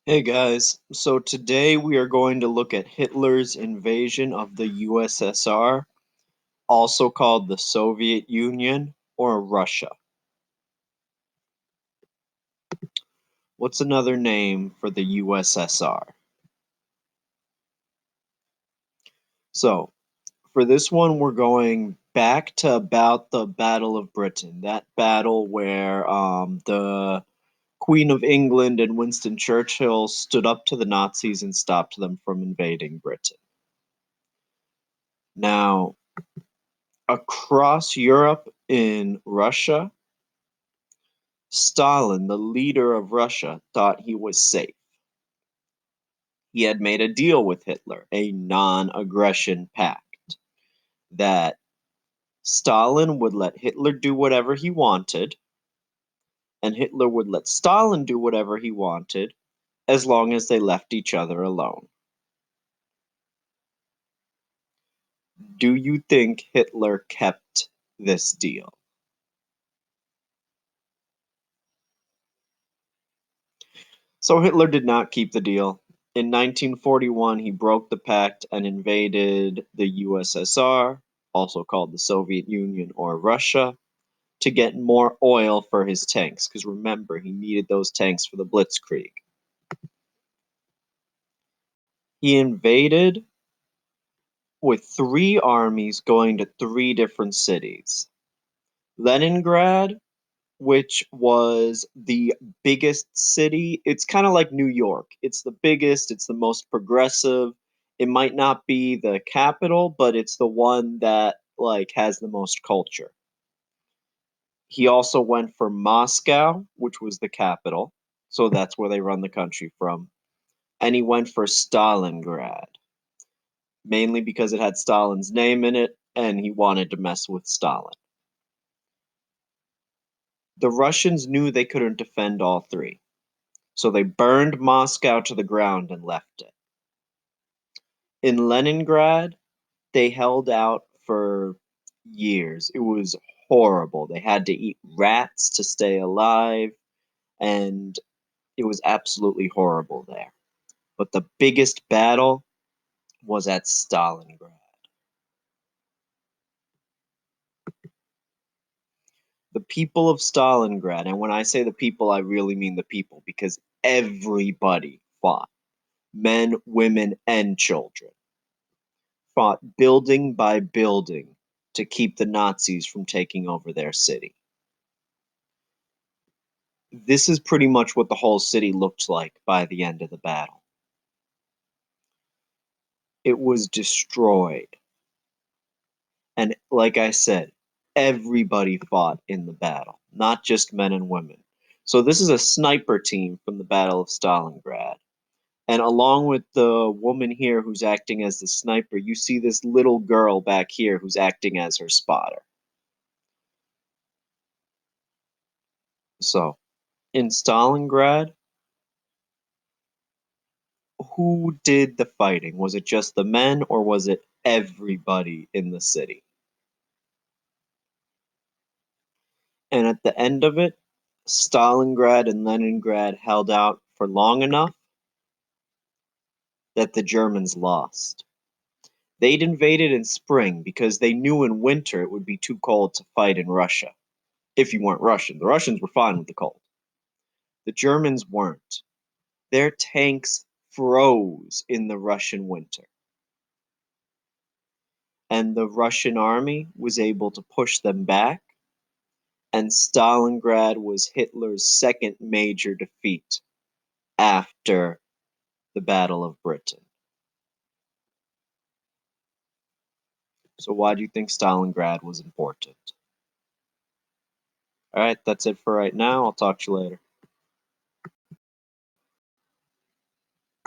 Hey guys, so today we are going to look at Hitler's invasion of the USSR, also called the Soviet Union or Russia. What's another name for the USSR? So, for this one, we're going back to about the Battle of Britain, that battle where the Queen of England and Winston Churchill stood up to the Nazis and stopped them from invading Britain. Now, across Europe in Russia, Stalin, the leader of Russia, thought he was safe. He had made a deal with Hitler, a non aggression pact, that Stalin would let Hitler do whatever he wanted, and Hitler would let Stalin do whatever he wanted as long as they left each other alone. Do you think Hitler kept this deal? So Hitler did not keep the deal. In 1941, he broke the pact and invaded the USSR, also called the Soviet Union or Russia, to get more oil for his tanks. Because remember, he needed those tanks for the Blitzkrieg. He invaded with three armies going to three different cities: Leningrad, which was the biggest city. It's kind of like New York. It's the biggest, it's the most progressive. It might not be the capital, but it's the one that has the most culture. He also went for Moscow, which was the capital. So that's where they run the country from. And he went for Stalingrad, mainly because it had Stalin's name in it and he wanted to mess with Stalin. The Russians knew they couldn't defend all three. So they burned Moscow to the ground and left it. In Leningrad, they held out for years. It was horrible. They had to eat rats to stay alive, and it was absolutely horrible there. But the biggest battle was at Stalingrad. The people of Stalingrad, and when I say the people, I really mean the people because everybody fought, men, women, and children fought building by building to keep the Nazis from taking over their city. This is pretty much what the whole city looked like by the end of the battle. It was destroyed. And like I said, everybody fought in the battle, not just men and women. So this is a sniper team from the Battle of Stalingrad. And along with the woman here who's acting as the sniper, you see this little girl back here who's acting as her spotter. So in Stalingrad, who did the fighting? Was it just the men or was it everybody in the city? And at the end of it, Stalingrad and Leningrad held out for long enough that the Germans lost. They'd invaded in spring because they knew in winter it would be too cold to fight in Russia. If you weren't Russian, the Russians were fine with the cold. The Germans weren't. Their tanks froze in the Russian winter. And the Russian army was able to push them back, and Stalingrad was Hitler's second major defeat after the Battle of Britain. So, why do you think Stalingrad was important? All right, that's it for right now. I'll talk to you later.